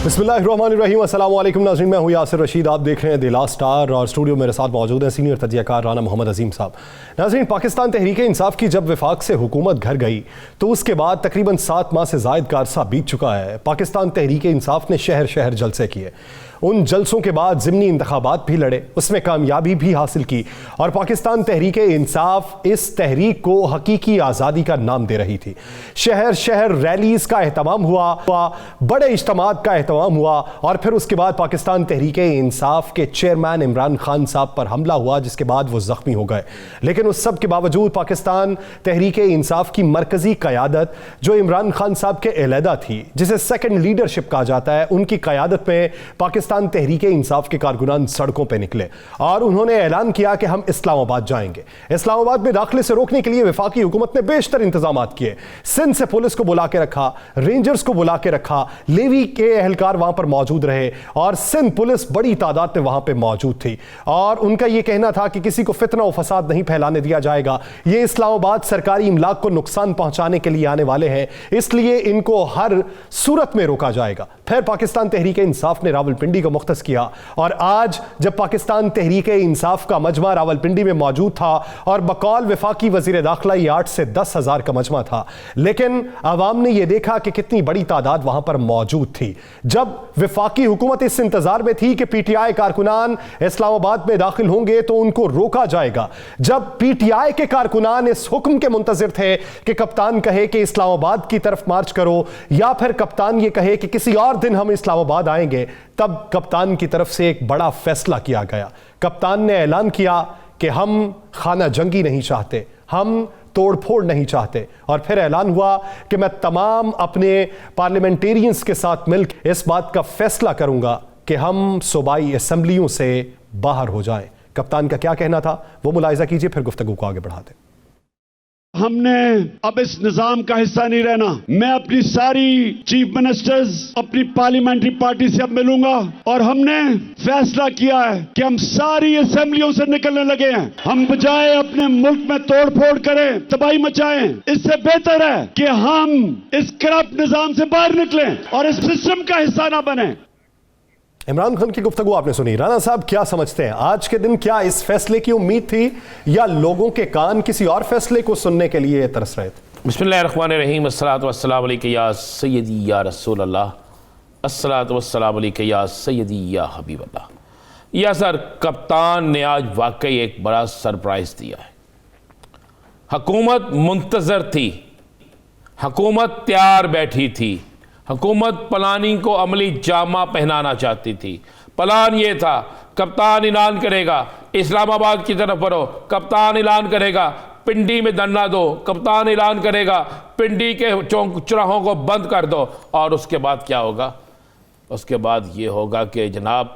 बिस्मिल्लाहिर्रहमानिर्रहीम, अस्सलाम वालेकुम नाज़रीन, मैं हूँ यासिर रशीद। आप देख रहे हैं द लास्ट स्टार और स्टूडियो मेरे साथ मौजूद हैं सीनियर तजियाकार राना मोहम्मद अजीम साहब। नाज़रीन, पाकिस्तान तहरीक इंसाफ की जब वफाक से हुकूमत घर गई तो उसके बाद तकरीबन 7 माह से ज़ायद का अरसा बीत चुका है। पाकिस्तान तहरीक इंसाफ ने शहर शहर जलसे किए, उन जलसों के बाद ज़िमनी इंतखाबात भी लड़े, उसमें कामयाबी भी हासिल की और पाकिस्तान तहरीक इंसाफ इस तहरीक को हकीकी आज़ादी का नाम दे रही थी। शहर शहर रैलीज़ का एहतमाम हुआ, बड़े इज्तिमात का एहतमाम हुआ और फिर उसके बाद पाकिस्तान तहरीक इंसाफ के चेयरमैन इमरान खान साहब पर हमला हुआ, जिसके बाद वो ज़ख्मी हो गए। लेकिन उस सब के बावजूद पाकिस्तान तहरीक इंसाफ की मरकज़ी क़यादत जो इमरान खान साहब के अलहदा थी, जिसे सेकेंड लीडरशिप कहा जाता है, उनकी क़यादत में पाकिस्तान तहरीक इंसाफ के कारकुनान सड़कों पर निकले और उन्होंने ऐलान किया कि हम इस्लामाबाद जाएंगे। इस्लामाबाद में दाखिले से रोकने के लिए वफाकी हुकूमत ने बेशतर इंतजाम किए। सिंध से पुलिस को बुला के रखा, रेंजर्स को बुला के रखा, लेवी के एहलकार वहां पर मौजूद रहे और सिंध पुलिस बड़ी तादाद में वहां पर मौजूद थी और उनका यह कहना था कि किसी को फितना और फसाद नहीं फैलाने दिया जाएगा। ये इस्लामाबाद सरकारी इमलाक को नुकसान पहुंचाने के लिए आने वाले हैं, इसलिए इनको हर सूरत में रोका जाएगा। फिर पाकिस्तान तहरीक इंसाफ ने रावलपिंडी को मुख्तस किया और आज जब पाकिस्तान तहरीक इंसाफ का मजमा रावलपिंडी में मौजूद था और बकौल वफाकी वजीर दाखिला 8 से 10 हज़ार का मजमा था, लेकिन अवाम ने यह देखा कि कितनी बड़ी तादाद वहां पर मौजूद थी। जब वफाकी हुकूमत इस इंतजार में थी कि पीटीआई कारकुनान इस्लामाबाद में दाखिल होंगे तो उनको रोका जाएगा, जब पीटीआई के कारकुनान इस हुक्म के मुंतजिर थे कि कप्तान कहे कि इस्लामाबाद की तरफ मार्च करो या फिर कप्तान ये कहे कि किसी और दिन हम इस्लामाबाद आएंगे, तब कप्तान की तरफ से एक बड़ा फैसला किया गया। कप्तान ने ऐलान किया कि हम खाना जंगी नहीं चाहते, हम तोड़फोड़ नहीं चाहते और फिर ऐलान हुआ कि मैं तमाम अपने पार्लियामेंटेरियंस के साथ मिलकर इस बात का फैसला करूंगा कि हम सूबाई असेंबलियों से बाहर हो जाएं। कप्तान का क्या कहना था वो मुलाहिजा कीजिए, फिर गुफ्तगू को आगे बढ़ाते। हमने अब इस निजाम का हिस्सा नहीं रहना। मैं अपनी सारी चीफ मिनिस्टर्स, अपनी पार्लियामेंट्री पार्टी से अब मिलूंगा और हमने फैसला किया है कि हम सारी असेंबलियों से निकलने लगे हैं। हम बजाय अपने मुल्क में तोड़फोड़ करें, तबाही मचाएं, इससे बेहतर है कि हम इस करप्ट निजाम से बाहर निकलें और इस सिस्टम का हिस्सा ना बने। इमरान खान की गुफ्तगू आपने सुनी। राना साहब क्या समझते हैं, आज के दिन क्या इस फैसले की उम्मीद थी या लोगों के कान किसी और फैसले को सुनने के लिए तरस रहे थे? बिस्मिल्लाहिर्रहमानिर्रहीम, अस्सलातु वस्सलामु अलैका या सय्यदी या रसूल अल्लाह, अस्सलातु वस्सलामु अलैका या सय्यदी या हबीब अल्लाह। या सर, कप्तान ने आज वाकई एक बड़ा सरप्राइज दिया है। हुकूमत मुंतजर थी, हुकूमत तैयार बैठी थी, हुकूमत प्लानिंग को अमली जामा पहनाना चाहती थी। प्लान ये था, कप्तान ऐलान करेगा इस्लामाबाद की तरफ बढ़ो, कप्तान ऐलान करेगा पिंडी में धरना दो, कप्तान ऐलान करेगा पिंडी के चौक चौराहों को बंद कर दो। और उसके बाद क्या होगा? उसके बाद ये होगा कि जनाब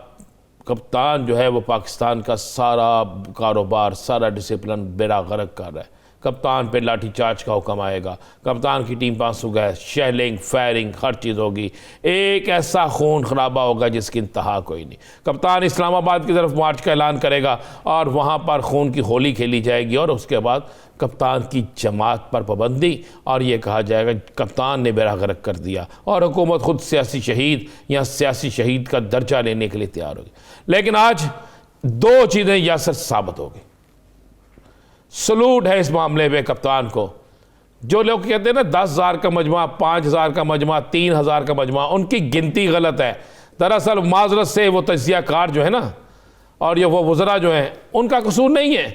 कप्तान जो है वो पाकिस्तान का सारा कारोबार, सारा डिसिप्लिन बेड़ा गर्क कर रहा है। कप्तान पे लाठी चार्ज का हुक्म आएगा, कप्तान की टीम पास होगा, शेलिंग, फायरिंग, हर चीज़ होगी। एक ऐसा खून खराबा होगा जिसकी इंतहा कोई नहीं। कप्तान इस्लामाबाद की तरफ मार्च का ऐलान करेगा और वहाँ पर खून की होली खेली जाएगी और उसके बाद कप्तान की जमात पर पाबंदी और ये कहा जाएगा कप्तान ने बेड़ा गर्क कर दिया और हुकूमत खुद सियासी शहीद या सियासी शहीद का दर्जा लेने के लिए तैयार होगी। लेकिन आज दो चीज़ें यासर साबित हो गई। सलूट है इस मामले में कप्तान को। जो लोग कहते हैं ना 10,000 का मजमा, 5,000 का मजमा, 3,000 का मजमा, उनकी गिनती गलत है। दरअसल माजरत से वो तजियाकार जो है ना और ये वो वज़रा जो हैं उनका कसूर नहीं है।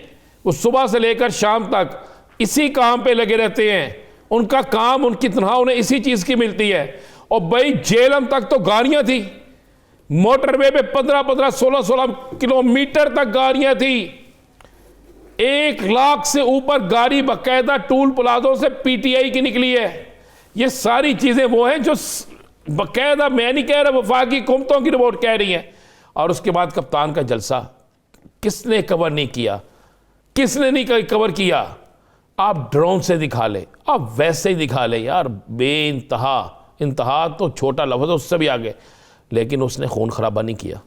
वो सुबह से लेकर शाम तक इसी काम पे लगे रहते हैं, उनका काम, उनकी तनख्वाह उन्हें इसी चीज़ की मिलती है। और भाई जेलम तक तो गाड़ियाँ थी, मोटरवे पे 15-15, 16-16 किलोमीटर तक गाड़ियाँ थी। 1 लाख से ऊपर गाड़ी बाकायदा टूल प्लाजों से पीटीआई की निकली है। ये सारी चीज़ें वो हैं जो बाकायदा, मैं नहीं कह रहा, वफाकी हुकूमतों की रिपोर्ट कह रही हैं। और उसके बाद कप्तान का जलसा किसने कवर नहीं किया? किसने नहीं कवर किया? आप ड्रोन से दिखा ले, आप वैसे ही दिखा ले यार, बेइंतहा, इंतहा तो छोटा लफ्ज़ है, उससे भी आगे। लेकिन उसने खून खराबा नहीं किया।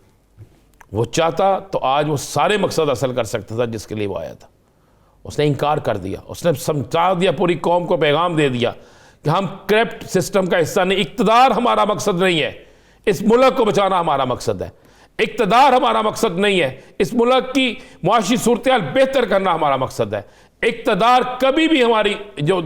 वो चाहता तो आज वो सारे मकसद हासिल कर सकता था जिसके लिए वो आया था। उसने इनकार कर दिया, उसने समझा दिया, पूरी कौम को पैगाम दे दिया कि हम करप्ट सिस्टम का हिस्सा नहीं, इक़्तिदार हमारा मकसद नहीं है, इस मुल्क को बचाना हमारा मकसद है, इक़्तिदार हमारा मकसद नहीं है। इस मुल्क की मुआशी सूरत-ए-हाल बेहतर करना हमारा मकसद है। इक़्तिदार कभी भी हमारी जो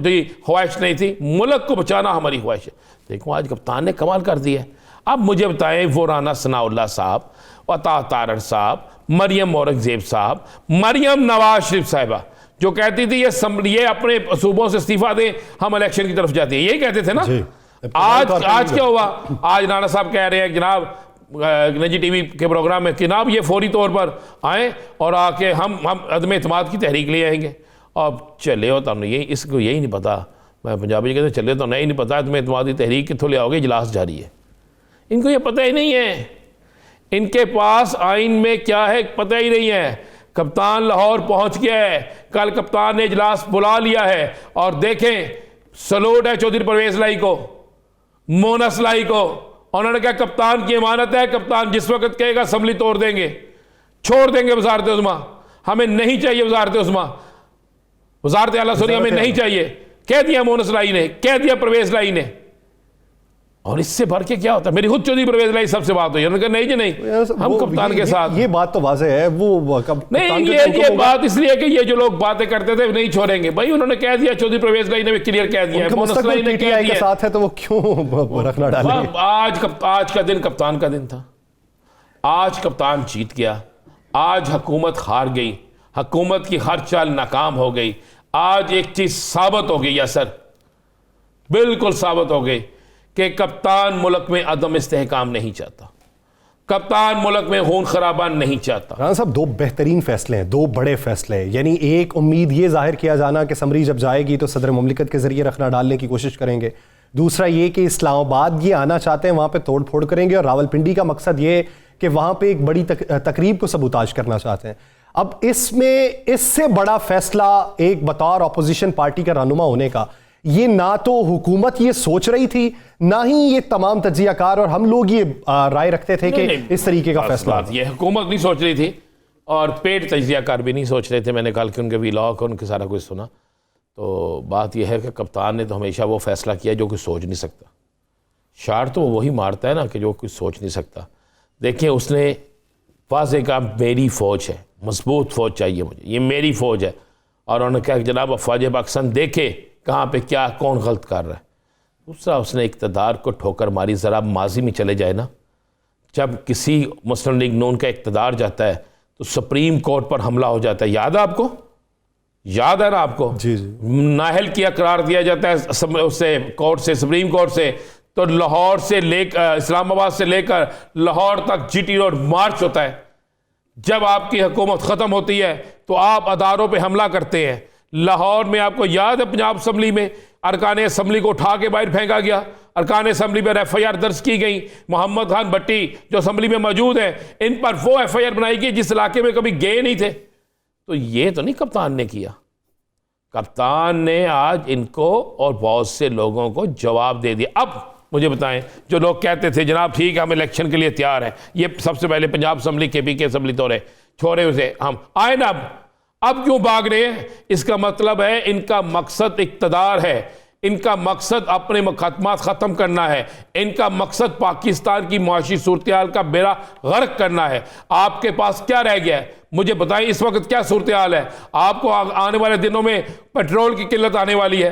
ख्वाहिश नहीं थी, मुल्क को बचाना हमारी ख्वाहिश है। देखो आज कप्तान ने कमाल कर दिया है। अब मुझे बताएं, वो राना सनाउल्लाह साहब, अता तारड़ साहब, मरियम औरंगजेब साहब, मरियम नवाज शरीफ साहिबा जो कहती थी ये अपने सूबों से इस्तीफा दें, हम इलेक्शन की तरफ जाते हैं, यही कहते थे ना। आज क्या हुआ? आज राना साहब कह रहे हैं जनाब निजी टीवी के प्रोग्राम में कि जनाब ये फौरी तौर पर आए और आके हम अदम एतमाद की तहरीक ले आएंगे। अब चले हो तुम यही, इसको यही नहीं पता, मैं पंजाबी कहते चले तो नहीं पता अदम एतमाद की तहरीक कितों ले आओगे, इजलास जारी है। इनको ये पता ही नहीं है, इनके पास आइन में क्या है पता ही नहीं है। कप्तान लाहौर पहुंच गया है, कल कप्तान ने इजलास बुला लिया है और देखें सलूट है चौधरी परवेज लाई को, मोनस लाई को। उन्होंने कहा कप्तान की इमानत है, कप्तान जिस वक्त कहेगा असम्बली तोड़ देंगे, छोड़ देंगे वजारत उज़्मा, हमें नहीं चाहिए वजारत उज़्मा, वजारत आला सॉरी हमें नहीं चाहिए, कह दिया मोनस लाई ने, कह दिया परवेज लाई ने। और इससे भर के क्या होता है? मेरी खुद चौधरी परवेज लाई सबसे बात हुई, उन्होंने कहा नहीं जी नहीं, हम कप्तान के साथ। ये बात तो वाज़ेह है, वो नहीं ये बात इसलिए कि ये जो लोग बातें करते थे नहीं छोड़ेंगे भाई, उन्होंने कह दिया, चौधरी परवेज लाई ने भी क्लियर कह दिया, मोनस लाई ने कह दिया, साथ है तो वो क्यों रखना डालेंगे? आज का दिन कप्तान का दिन था, आज कप्तान जीत गया, आज हुकूमत हार गई, हुकूमत की हर चाल नाकाम हो गई। आज एक चीज साबित हो गई असर, बिल्कुल साबित हो गई कि कप्तान मुल्क में अदम इस्तेहकाम नहीं चाहता, कप्तान मुल्क में खून खराबा नहीं चाहता। राना साहब, दो बेहतरीन फैसले हैं, दो बड़े फैसले हैं। यानी एक उम्मीद ये जाहिर किया जाना कि असम्बली जब जाएगी तो सदर मुमलिकत के जरिए रखना डालने की कोशिश करेंगे। दूसरा ये कि इस्लामाबाद ये आना चाहते हैं, वहाँ पे तोड़ फोड़ करेंगे, और रावलपिंडी का मकसद ये कि वहाँ पे एक बड़ी तकरीब को सबूताज करना चाहते हैं। अब इसमें इससे बड़ा फैसला एक बतौर अपोजिशन पार्टी का रहनुमा होने का, ये ना तो हुकूमत ये सोच रही थी, ना ही ये तमाम तजियाकार और हम लोग ये राय रखते थे कि इस तरीके का फैसला। ये हुकूमत नहीं सोच रही थी और पेड तजियाकार भी नहीं सोच रहे थे। मैंने कल के उनके व्लॉग और उनके सारा कुछ सुना, तो बात यह है कि कप्तान ने तो हमेशा वो फैसला किया जो कुछ सोच नहीं सकता। शार तो वही मारता है ना कि जो कुछ सोच नहीं सकता। देखिए उसने वाज़ेह कहा मेरी फ़ौज है, मजबूत फ़ौज चाहिए मुझे, ये मेरी फ़ौज है। और उन्होंने कहा कि जनाब अफवाज पाकिस्तान देखे कहाँ पे क्या कौन गलत कर रहा है। दूसरा उसने इक़्तिदार को ठोकर मारी। ज़रा माजी में चले जाए ना, जब किसी मुस्लिम लीग नून का इक़्तिदार जाता है तो सुप्रीम कोर्ट पर हमला हो जाता है, याद है आपको? याद है ना आपको? जी जी। नाहल किया करार दिया जाता है उससे कोर्ट से, सुप्रीम कोर्ट से, तो लाहौर से लेकर इस्लामाबाद से लेकर लाहौर तक जीटी रोड मार्च होता है। जब आपकी हुकूमत ख़त्म होती है तो आप अदारों पे हमला करते हैं। लाहौर में आपको याद है पंजाब असम्बली में अरकान असम्बली को उठा के बाहर फेंका गया, अरकान असम्बली पर FIR दर्ज की गई। मोहम्मद खान भट्टी जो असम्बली में मौजूद है, इन पर वो FIR बनाई गई जिस इलाके में कभी गए नहीं थे। तो ये तो नहीं कप्तान ने किया, कप्तान ने आज इनको और बहुत से लोगों को जवाब दे दिया। अब मुझे बताएं, जो लोग कहते थे जनाब ठीक है हम इलेक्शन के लिए तैयार हैं, ये सबसे पहले पंजाब असम्बली KP के असम्बली तोड़े छोड़े उसे, हम आए ना, अब क्यों भाग रहे हैं? इसका मतलब है इनका मकसद इक़्तिदार है, इनका मकसद अपने मुकदमात ख़त्म करना है, इनका मकसद पाकिस्तान की मुआशी सूरत-ए-हाल का बेड़ा गर्क करना है। आपके पास क्या रह गया है मुझे बताएं, इस वक्त क्या सूरत-ए-हाल है? आपको आने वाले दिनों में पेट्रोल की किल्लत आने वाली है।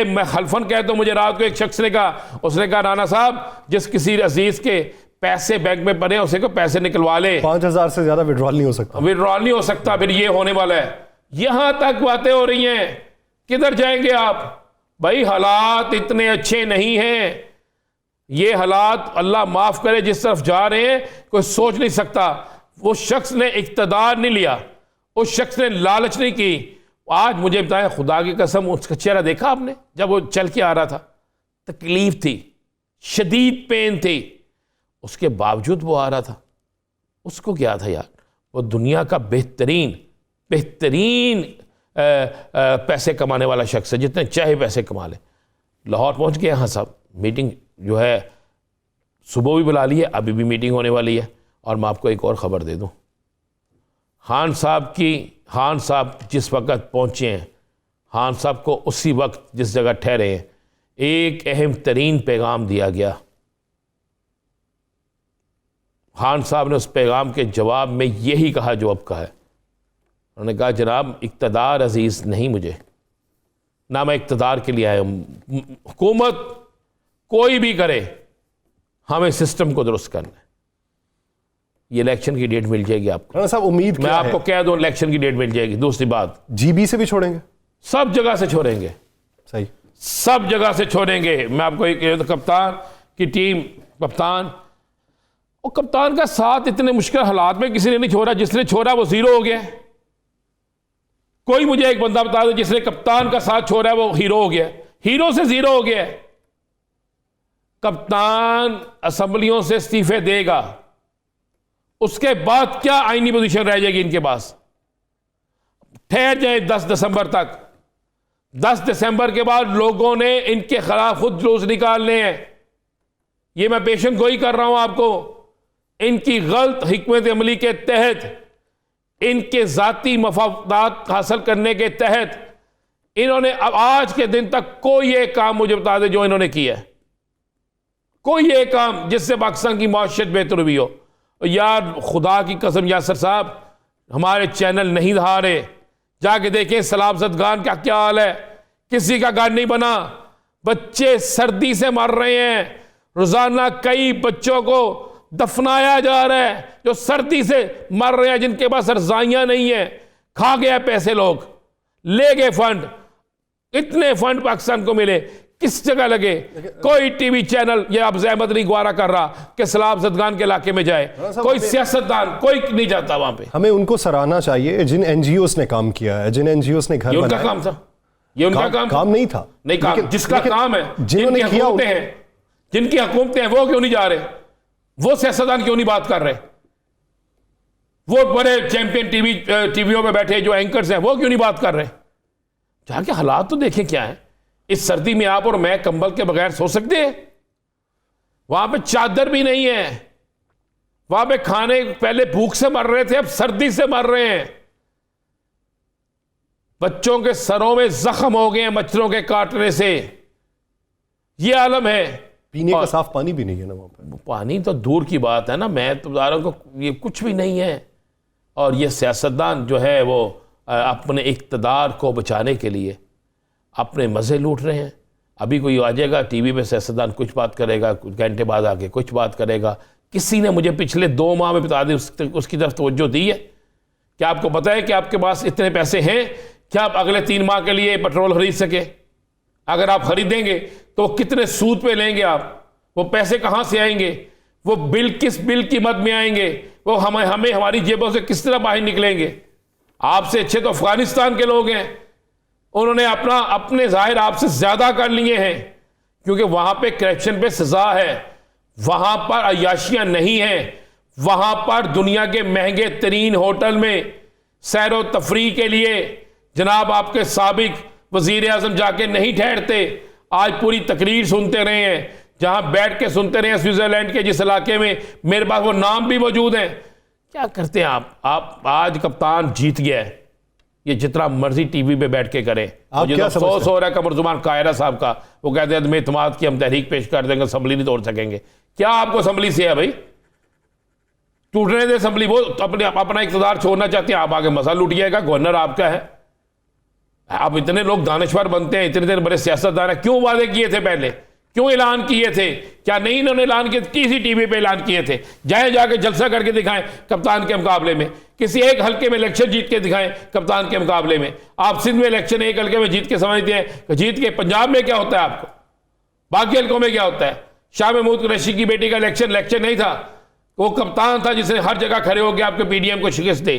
मैं हल्फन कहता हूं, मुझे रात को एक शख्स ने कहा, उसने कहा राना साहब जिस किसी अजीज के पैसे बैंक में पड़े उसे को पैसे निकलवा ले, 5,000 से ज्यादा विड्रॉल नहीं हो सकता, विड्रॉल नहीं हो सकता, फिर ये होने वाला है। यहां तक बातें हो रही हैं, किधर जाएंगे आप भाई? हालात इतने अच्छे नहीं हैं, ये हालात अल्लाह माफ करे जिस तरफ जा रहे हैं कोई सोच नहीं सकता। वो शख्स ने इक़्तिदार नहीं लिया, उस शख्स ने लालच नहीं की। आज मुझे बताएं, खुदा की कसम, उसका चेहरा देखा आपने जब वो चल के आ रहा था? तकलीफ थी, शदीद पेन थी, उसके बावजूद वो आ रहा था। उसको क्या था यार, वो दुनिया का बेहतरीन पैसे कमाने वाला शख्स है, जितने चाहे पैसे कमा ले। लाहौर पहुंच गया। हाँ साहब, मीटिंग जो है सुबह भी बुला ली है, अभी भी मीटिंग होने वाली है। और मैं आपको एक और ख़बर दे दूं, खान साहब जिस वक्त पहुंचे हैं, खान साहब को उसी वक्त जिस जगह ठहरे हैं एक अहम तरीन पैगाम दिया गया। खान साहब ने उस पैगाम के जवाब में यही कहा जो अब कहा है। उन्होंने कहा जनाब इक़्तिदार अजीज़ नहीं मुझे, ना मैं इक़्तिदार के लिए आया हूँ। हुकूमत कोई भी करे, हमें सिस्टम को दुरुस्त करना है। ये इलेक्शन की डेट मिल जाएगी आपको। राणा साहब उम्मीद मैं क्या आपको है? कह दूं इलेक्शन की डेट मिल जाएगी। दूसरी बात, जीबी से भी छोड़ेंगे? सब जगह से छोड़ेंगे, सही, सब जगह से छोड़ेंगे। मैं आपको एक कप्तान की टीम, कप्तान और कप्तान का साथ इतने मुश्किल हालात में किसी ने नहीं छोड़ा। जिसने छोड़ा वो जीरो हो गया। कोई मुझे एक बंदा बता दो जिसने कप्तान का साथ छोड़ा है वो हीरो हो गया। हीरो से जीरो हो गया। कप्तान असेंबलियों से इस्तीफे देगा, उसके बाद क्या आईनी पोजीशन रह जाएगी इनके पास? ठहर जाए 10 दिसंबर तक। 10 दिसंबर के बाद लोगों ने इनके खिलाफ खुद जुलूस निकालने हैं। ये मैं पेशन गोई कर रहा हूं आपको। इनकी गलत हिकमत अमली के तहत, इनके जाती मफादात हासिल करने के तहत इन्होंने अब आज के दिन तक कोई एक काम मुझे बता दे जो इन्होंने किया है। कोई एक काम जिससे पाकिस्तान की माशरत बेहतर हुई हो। यार खुदा की कसम यासर साहब, हमारे चैनल नहीं दिखा रहे, जाके देखें सलाम सदगान का क्या हाल है। किसी का घर नहीं बना, बच्चे सर्दी से मर रहे हैं। रोजाना कई बच्चों को दफनाया जा रहा है जो सर्दी से मर रहे हैं, जिनके पास रजाइयां नहीं है। खा गया पैसे, लोग ले गए फंड। इतने फंड पाकिस्तान को मिले, किस जगह लगे? कोई टीवी चैनल ये अब जहमत नहीं गुआरा कर रहा कि सलाम सदगान के इलाके में जाए। कोई सियासतदान कोई नहीं जाता वहां पे। हमें उनको सराहना चाहिए जिन एनजीओस ने काम किया है, जिन एनजीओस ने घर ये उनका बनाए। काम था, ये उनका काम नहीं था। नहीं काम जिसका काम है, जिन्होंने जिनकी हुकूमतें हैं, जिनकी हुकूमतें हैं, वो क्यों नहीं जा रहे? वो सियासतदान क्यों नहीं बात कर रहे? वो बड़े चैंपियन टीवियों में बैठे जो एंकर्स हैं, वो क्यों नहीं बात कर रहे? जाके हालात तो देखें क्या है। इस सर्दी में आप और मैं कंबल के बगैर सो सकते हैं? वहां पे चादर भी नहीं है। वहां पे खाने पहले भूख से मर रहे थे, अब सर्दी से मर रहे हैं। बच्चों के सरों में जख्म हो गए हैं मच्छरों के काटने से। यह आलम है। पीने का साफ पानी भी नहीं है ना वहां पे। पानी तो दूर की बात है ना। मैं तो बता रहा हूं कि ये कुछ भी नहीं है। और ये सियासतदान जो है वो अपने इक़्तिदार को बचाने के लिए अपने मज़े लूट रहे हैं। अभी कोई आ जाएगा टीवी पे, सियासतदान कुछ बात करेगा, कुछ घंटे बाद आके कुछ बात करेगा। किसी ने मुझे पिछले 2 माह में बता दी उसकी तरफ तवज्जो दी है? क्या आपको पता है कि आपके पास इतने पैसे हैं क्या आप अगले 3 माह के लिए पेट्रोल खरीद सके? अगर आप खरीदेंगे तो कितने सूद पे लेंगे आप? वो पैसे कहाँ से आएंगे? वो बिल किस बिल की मद में आएंगे? वो हमें हमारी जेबों से किस तरह बाहर निकलेंगे? आपसे अच्छे तो अफगानिस्तान के लोग हैं। उन्होंने अपने जाहिर आपसे ज्यादा कर लिए हैं, क्योंकि वहां पे करप्शन पे सजा है, वहां पर अयाशियां नहीं है। वहां पर दुनिया के महंगे तरीन होटल में सैरो तफरी के लिए जनाब आपके साबिक वजीर आजम जाके नहीं ठहरते। आज पूरी तकरीर सुनते रहे हैं, जहां बैठ के सुनते रहे हैं स्विट्जरलैंड के जिस इलाके में, मेरे पास वो नाम भी मौजूद हैं। क्या करते हैं आप आज कप्तान जीत गया है, ये जितना मर्जी टीवी पे बैठ के करें। मुझे तो अफसोस हो रहा है कमरुज़्ज़मान कायरा साहब का। वो कहते हैं मैं इत्मीनान की हम तहरीक पेश कर देंगे, असेंबली नहीं तोड़ सकेंगे। क्या आपको असेंबली से है भाई? टूटने दे असेंबली। वो अपना इक़्तिदार छोड़ना चाहते हैं, आप आगे मसा लूटिएगा। गवर्नर आपका है। आप इतने लोग दानिशवर बनते हैं, इतने बड़े सियासतदान हैं, क्यों वादे किए थे पहले? क्यों ऐलान किए थे? क्या नहीं इन्होंने ऐलान किए? किसी टीवी पे ऐलान किए थे? जाके जलसा करके दिखाएं कप्तान के मुकाबले में। किसी एक हल्के में इलेक्शन जीत के दिखाएं कप्तान के मुकाबले में। आप सिंध में इलेक्शन एक हल्के में जीत के समझते हैं, जीत के पंजाब में क्या होता है आपको, बाकी हल्कों में क्या होता है? शाह महमूद कुरैशी की बेटी का इलेक्शन नहीं था, वो कप्तान था जिसने हर जगह खड़े होकर आपके पीडीएम को शिकस्त दी।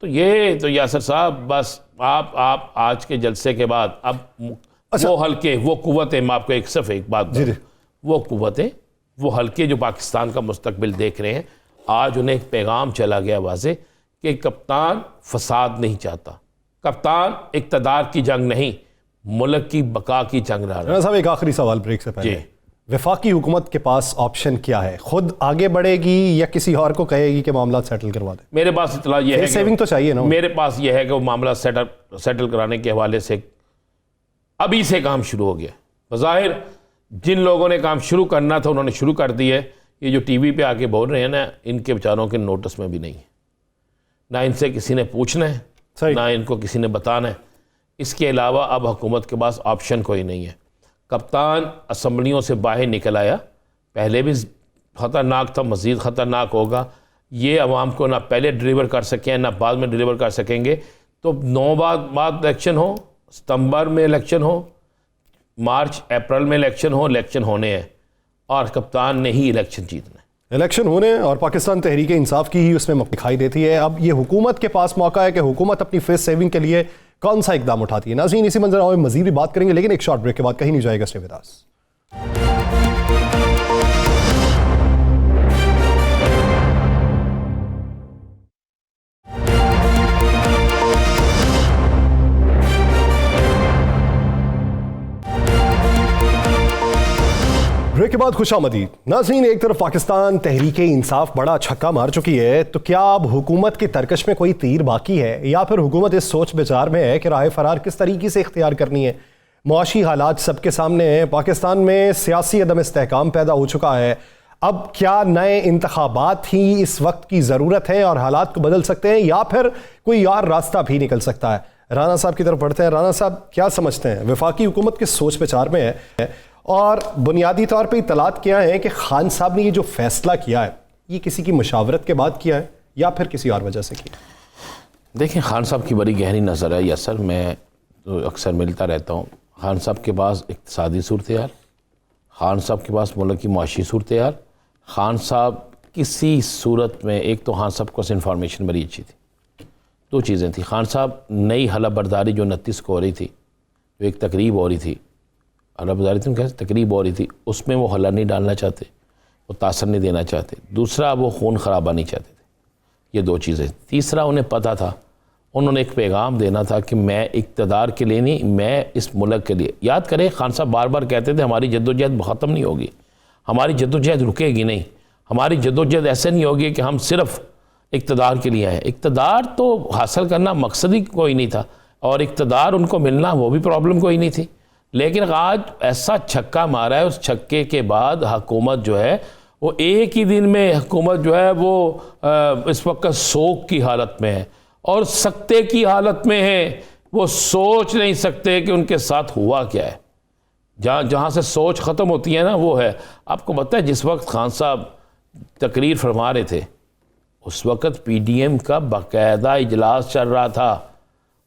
तो ये तो यासर साहब, बस आप आज के जलसे के बाद अब वो हल्के, वो कुव्वतें, मैं आपको एक बात बताऊं, वो कुव्वतें, वो हल्के जो पाकिस्तान का मुस्तकबिल देख रहे हैं, आज उन्हें एक पैगाम चला गया वाज़े कि कप्तान फसाद नहीं चाहता, कप्तान इक़्तिदार की जंग नहीं, मुल्क की बका की जंग लड़ रहा है। साहब एक आखिरी सवाल ब्रेक से पहले, वफाकी हुकूमत के पास ऑप्शन क्या है? खुद आगे बढ़ेगी या किसी और को कहेगी कि मामला सेटल करवा दे? मेरे पास इतला यह है, सेविंग तो चाहिए ना। मेरे पास यह है कि वो मामला सेटल कराने के हवाले से अभी से काम शुरू हो गया। बज़ाहिर जिन लोगों ने काम शुरू करना था उन्होंने शुरू कर दिया है। ये जो टीवी पे आके बोल रहे हैं ना, इनके बेचारों के नोटिस में भी नहीं है, ना इनसे किसी ने पूछना है, ना इनको किसी ने बताना है। इसके अलावा अब हुकूमत के पास ऑप्शन कोई नहीं है। कप्तान असम्बलियों से बाहर निकल आया, पहले भी ख़तरनाक था, मज़ीद ख़तरनाक होगा। ये अवाम को ना पहले डिलीवर कर सकें ना बाद में डिलीवर कर सकेंगे। तो 9 बाद इलेक्शन हो, सितंबर में इलेक्शन हो, मार्च अप्रैल में इलेक्शन हो, इलेक्शन होने हैं और कप्तान ने ही इलेक्शन जीतना है। इलेक्शन होने और पाकिस्तान तहरीक इंसाफ की ही उसमें दिखाई देती है। अब ये हुकूमत के पास मौका है कि हुकूमत अपनी फेस सेविंग के लिए कौन सा इकदाम उठाती है। नाज़रीन, इसी मंजर में मजीद भी बात करेंगे, लेकिन एक शॉर्ट ब्रेक के बाद कहीं नहीं जाएगा। Stay with us. ब्रेक के बाद खुशामदीद। नाज़रीन, एक तरफ पाकिस्तान तहरीक इंसाफ बड़ा छक्का मार चुकी है, तो क्या अब हुकूमत की तरकश में कोई तीर बाकी है, या फिर हुकूमत इस सोच विचार में है कि राह फरार किस तरीके से इख्तियार करनी है। मुआशी हालात सबके सामने हैं, पाकिस्तान में सियासी अदम इस्तेहकाम पैदा हो चुका है। अब क्या नए इंतखाबात ही इस वक्त की ज़रूरत है और हालात को बदल सकते हैं, या फिर कोई और रास्ता भी निकल सकता है। राना साहब की तरफ बढ़ते हैं। राना साहब, क्या समझते हैं, वफाकी हुकूमत किस सोच विचार में है, और बुनियादी तौर पे इतलात क्या है कि खान साहब ने ये जो फैसला किया है, ये किसी की मशावरत के बाद किया है या फिर किसी और वजह से किया? देखिए, खान साहब की बड़ी गहरी नज़र है। यस सर, मैं तो अक्सर मिलता रहता हूँ। खान साहब के पास इक़्तिसादी सूरत हाल, खान साहब के पास मुल्क की माशी सूरत हाल, खान साहब किसी सूरत में, एक तो खान साहब को इंफॉर्मेशन बड़ी अच्छी थी। 2 चीज़ें थी। खान साहब नई हलफ बर्दारी जो 29 को हो रही थी, जो एक तकरीब हो रही थी, हलफ बर्दारी थी, कैसे तकरीब हो रही थी, उसमें वो हल्ला नहीं डालना चाहते, वो तासर नहीं देना चाहते। दूसरा, वो खून खराबा नहीं चाहते थे। ये 2 चीज़ें। तीसरा, उन्हें पता था, उन्होंने एक पैगाम देना था कि मैं इक़्तिदार के लिए नहीं, मैं इस मुल्क के लिए। याद करें, खान साहब बार बार कहते थे हमारी जद्दोजहद ख़त्म नहीं होगी, हमारी जद्दोजहद रुकेगी नहीं, हमारी जद्दोजहद ऐसे नहीं होगी कि हम सिर्फ इक़्तिदार के लिए आए। इक़्तिदार तो हासिल करना मकसद ही कोई नहीं था, और इक़्तिदार उनको मिलना वो भी प्रॉब्लम कोई नहीं थी। लेकिन आज ऐसा छक्का मारा है, उस छक्के के बाद हुकूमत जो है वो एक ही दिन में, हुकूमत जो है वो इस वक्त सोग की हालत में है और सकते की हालत में है। वो सोच नहीं सकते कि उनके साथ हुआ क्या है। जहाँ से सोच ख़त्म होती है ना, वो है। आपको पता है, जिस वक्त खान साहब तकरीर फरमा रहे थे, उस वक्त PDM का बाकायदा इजलास चल रहा था,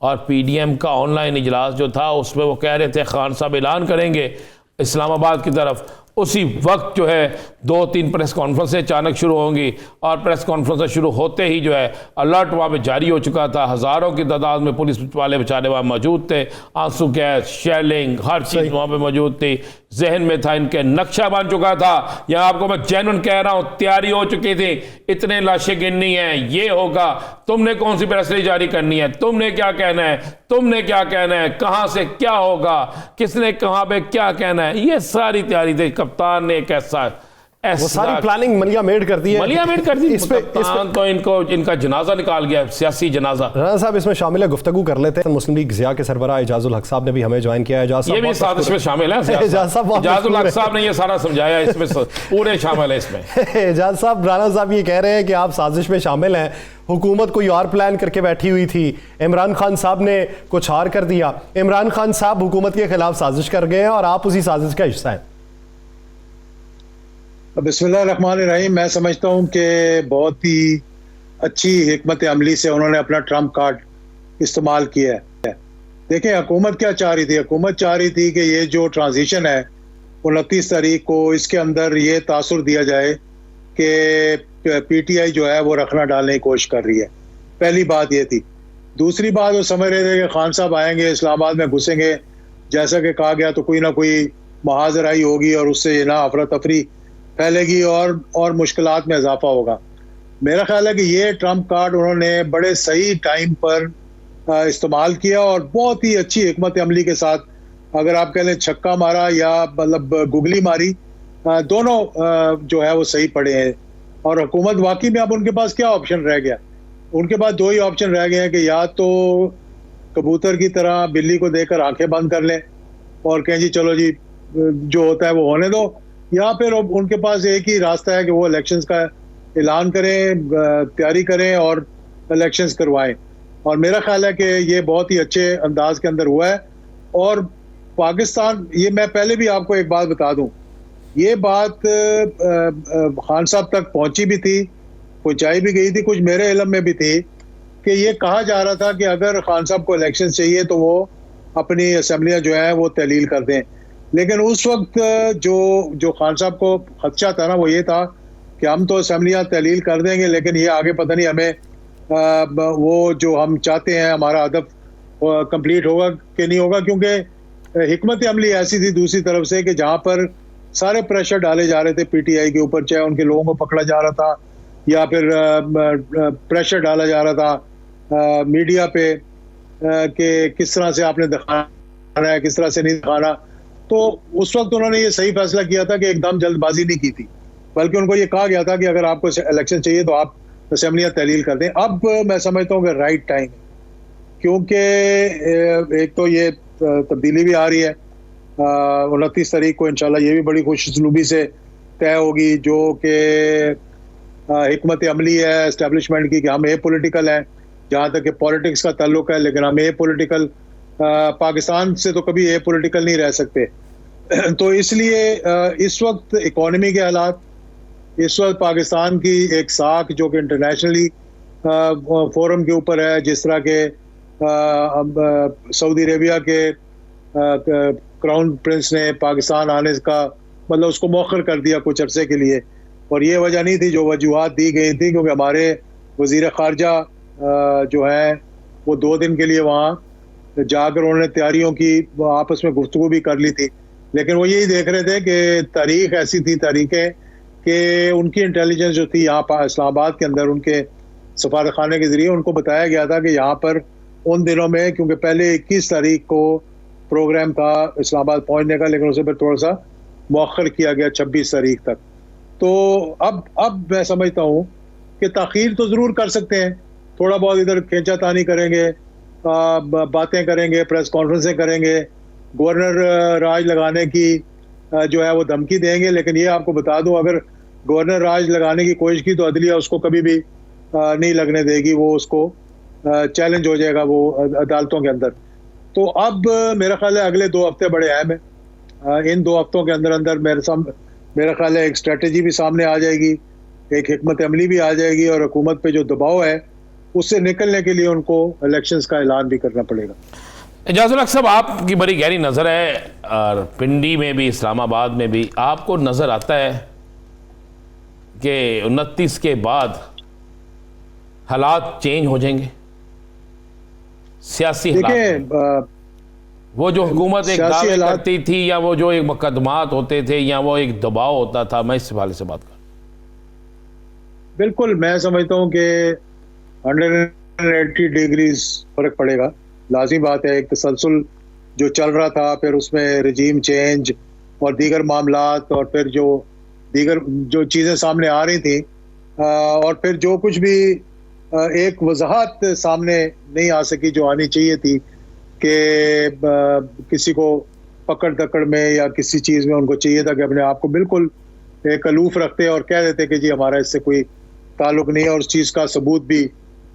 और PDM का ऑनलाइन इजलास जो था उसमें वो कह रहे थे खान साहब ऐलान करेंगे इस्लामाबाद की तरफ। उसी वक्त जो है 2-3 प्रेस कॉन्फ्रेंसें अचानक शुरू होंगी, और प्रेस कॉन्फ्रेंसें शुरू होते ही जो है अलर्ट वहाँ पे जारी हो चुका था। हज़ारों की तादाद में पुलिस वाले बेचारे वहाँ मौजूद थे, आंसू गैस, शेलिंग, हर चीज़ वहाँ पे मौजूद थी। जहन में था, इनके नक्शा बन चुका था। यहाँ आपको मैं जेन्युइन कह रहा हूँ, तैयारी हो चुकी थी, इतने लाशें गिननी है, ये होगा, तुमने कौन सी प्रेस जारी करनी है, तुमने क्या कहना है, तुमने क्या कहना है, कहाँ से क्या होगा, किसने कहाँ पे क्या कहना है, ये सारी तैयारी थी। कप्तान ने एक ऐसा वो सारी प्लानिंग मलिया मेड कर दी है। मलिया मेड कर दी। कप्तान तो इनका जनाजा निकाल गया, सियासी जनाजा। राना साहब, इसमें शामिल है, गुफ्तगू कर लेते हैं। मुस्लिम लीग ज़िया के सरबराह एजाजुल हक साहब ने भी हमें ज्वाइन किया है। ये भी साजिश में शामिल है। एजाजुल हक साहब ने ये सारा समझाया, इसमें पूरे शामिल है इसमें। एजाज साहब, राना साहब ये कह रहे हैं कि आप साजिश में शामिल हैं, हुकूमत कोई और प्लान करके बैठी हुई थी, इमरान खान साहब ने कुछ और कर दिया, इमरान खान साहब हुकूमत के खिलाफ साजिश कर गए हैं और आप उसी साजिश का हिस्सा हैं। बिस्मिल्लाहिर्रहमानिर्रहीम। मैं समझता हूँ कि बहुत ही अच्छी हिकमत अमली से उन्होंने अपना ट्रम्प कार्ड इस्तेमाल किया है। देखें, हुकूमत क्या चाह रही थी? हुकूमत चाह रही थी कि ये जो ट्रांजिशन है 29 तारीख को, इसके अंदर ये तासुर दिया जाए कि PTI जो है वो रखना डालने की कोशिश कर रही है। पहली बात ये थी। दूसरी बात, वो समझ रहे थे कि खान साहब आएंगे, इस्लामाबाद में घुसेंगे, जैसा कि कहा गया, तो कोई ना कोई महाजराई होगी और उससे ना अफरा तफरी फैलेगी और मुश्किलात में इजाफा होगा। मेरा ख्याल है कि ये ट्रम्प कार्ड उन्होंने बड़े सही टाइम पर इस्तेमाल किया और बहुत ही अच्छी हिकमत अमली के साथ, अगर आप कह लें छक्का मारा या मतलब गुगली मारी, दोनों जो है वो सही पड़े हैं। और हुकूमत वाकई में अब उनके पास क्या ऑप्शन रह गया? उनके पास 2 ही ऑप्शन रह गए हैं कि या तो कबूतर की तरह बिल्ली को देखकर आंखें बंद कर लें और कहें जी चलो जी जो होता है वो होने दो, या फिर उनके पास एक ही रास्ता है कि वो इलेक्शंस का ऐलान करें, तैयारी करें और इलेक्शंस करवाएं। और मेरा ख्याल है कि ये बहुत ही अच्छे अंदाज के अंदर हुआ है। और पाकिस्तान, ये मैं पहले भी आपको एक बात बता दूं, ये बात खान साहब तक पहुंची भी थी, पहुंचाई भी गई थी, कुछ मेरे इल्म में भी थी कि ये कहा जा रहा था कि अगर खान साहब को इलेक्शन चाहिए तो वो अपनी असेंबलियां जो है वो तहलील कर दें। लेकिन उस वक्त जो खान साहब को खदशा था ना, वो ये था कि हम तो असेंबलियां तहलील कर देंगे, लेकिन ये आगे पता नहीं हमें वो जो हम चाहते हैं हमारा हदफ कंप्लीट होगा कि नहीं होगा। क्योंकि हिकमत अमली ऐसी थी दूसरी तरफ से कि जहां पर सारे प्रेशर डाले जा रहे थे पीटीआई के ऊपर, चाहे उनके लोगों को पकड़ा जा रहा था या फिर प्रेशर डाला जा रहा था मीडिया पे कि किस तरह से आपने दिखाना है, किस तरह से नहीं दिखाना। तो उस वक्त उन्होंने ये सही फैसला किया था कि एकदम जल्दबाजी नहीं की थी, बल्कि उनको ये कहा गया था कि अगर आपको इलेक्शन चाहिए तो आप असेंबलियां तहलील कर दें। अब मैं समझता हूँ कि राइट टाइम, क्योंकि एक तो ये तब्दीली भी आ रही है 29 तारीख को, इंशाल्लाह ये भी बड़ी खुशसलूबी से तय होगी, जो कि हिकमत अमली है एस्टेब्लिशमेंट की कि हम ए पोलिटिकल हैं जहाँ तक कि पॉलिटिक्स का ताल्लुक है, लेकिन हम ए पोलिटिकल पाकिस्तान से तो कभी ए पोलिटिकल नहीं रह सकते। तो इसलिए इस वक्त इकोनॉमी के हालात, इस वक्त पाकिस्तान की एक साख जो कि इंटरनेशनली फोरम के ऊपर है, जिस तरह के सऊदी अरेबिया के क्राउन प्रिंस ने पाकिस्तान आने का मतलब उसको मौखर कर दिया कुछ अरसे के लिए, और ये वजह नहीं थी जो वजूहात दी गई थी, क्योंकि हमारे वजीर खारजा जो है वो 2 दिन के लिए वहाँ जाकर उन्होंने तैयारियों की आपस में गुफ्तगू भी कर ली थी। लेकिन वो यही देख रहे थे कि तारीख ऐसी थी, तारीखें कि उनकी इंटेलिजेंस जो थी यहाँ पर इस्लामाबाद के अंदर उनके सफारत खाने के जरिए उनको बताया गया था कि यहाँ पर उन दिनों में, क्योंकि पहले 21 तारीख को प्रोग्राम था इस्लामाबाद पहुँचने का, लेकिन उसे फिर थोड़ा सा मौखर किया गया 26 तारीख तक। तो अब मैं समझता हूँ कि ताख़ीर तो ज़रूर कर सकते हैं, थोड़ा बहुत इधर खींचातानी करेंगे, बातें करेंगे, प्रेस कॉन्फ्रेंसें करेंगे, गवर्नर राज लगाने की जो है वो धमकी देंगे। लेकिन ये आपको बता दूं, अगर गवर्नर राज लगाने की कोशिश की तो अदलिया उसको कभी भी नहीं लगने देगी, वो उसको चैलेंज हो जाएगा वो अदालतों के अंदर। तो अब मेरा ख्याल है अगले 2 हफ्ते बड़े अहम हैं। इन 2 हफ्तों के अंदर अंदर मेरा ख्याल है एक स्ट्रेटजी भी सामने आ जाएगी, एक हिकमत अमली भी आ जाएगी, और हुकूमत पे जो दबाव है उससे निकलने के लिए उनको इलेक्शंस का ऐलान भी करना पड़ेगा। एजाजुल हक साहब, आपकी बड़ी गहरी नज़र है, और पिंडी में भी इस्लामाबाद में भी आपको नज़र आता है कि 29 के बाद हालात चेंज हो जाएंगे, सियासी हालात, वो जो हुकूमत एक दावे करती थी, या वो जो एक मुकदमात होते थे, या वो एक दबाव होता था। मैं इस हवाले से बात कर, बिल्कुल मैं समझता हूँ कि 180 डिग्रीज फर्क पड़ेगा। लाजिम बात है, एक तसलसल जो चल रहा था, फिर उसमें रजीम चेंज और दीगर मामलात, और फिर जो दीगर जो चीज़ें सामने आ रही थी, और फिर जो कुछ भी एक वजाहत सामने नहीं आ सकी जो आनी चाहिए थी कि किसी को पकड़ दकड़ में या किसी चीज़ में उनको चाहिए था कि अपने आप को बिल्कुल एक अलूफ रखते और कह देते कि जी हमारा इससे कोई ताल्लुक नहीं है, और उस चीज़ का सबूत भी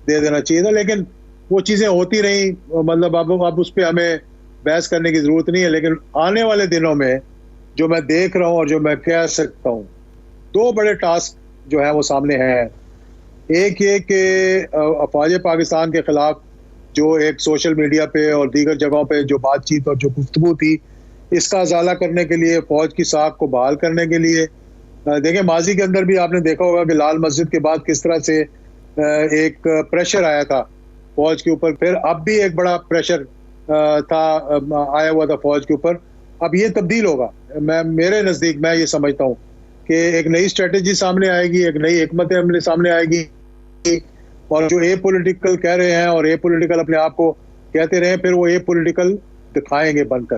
दे देना चाहिए था। लेकिन वो चीज़ें होती रही, मतलब अब उस पर हमें बहस करने की ज़रूरत नहीं है। लेकिन आने वाले दिनों में जो मैं देख रहा हूँ और जो मैं कह सकता हूँ, 2 बड़े टास्क जो है वो सामने हैं। एक ये कि अफवाज पाकिस्तान के ख़िलाफ़ जो एक सोशल मीडिया पे और दीगर जगहों पे जो बातचीत और जो गुफ्तगू थी, इसका अजाला करने के लिए, फ़ौज की साख को बहाल करने के लिए, देखें माजी के अंदर भी आपने देखा होगा कि लाल मस्जिद के बाद किस तरह से एक प्रेशर आया था फ़ौज के ऊपर, फिर अब भी एक बड़ा प्रेशर था आया हुआ था फ़ौज के ऊपर। अब ये तब्दील होगा। मेरे नज़दीक मैं ये समझता हूँ कि एक नई स्ट्रेटजी सामने आएगी, एक नई हिकमत अमली सामने आएगी, और जो ए पॉलिटिकल कह रहे हैं और ए पॉलिटिकल अपने आप को कहते रहे, फिर वो ए पॉलिटिकल दिखाएंगे बनकर।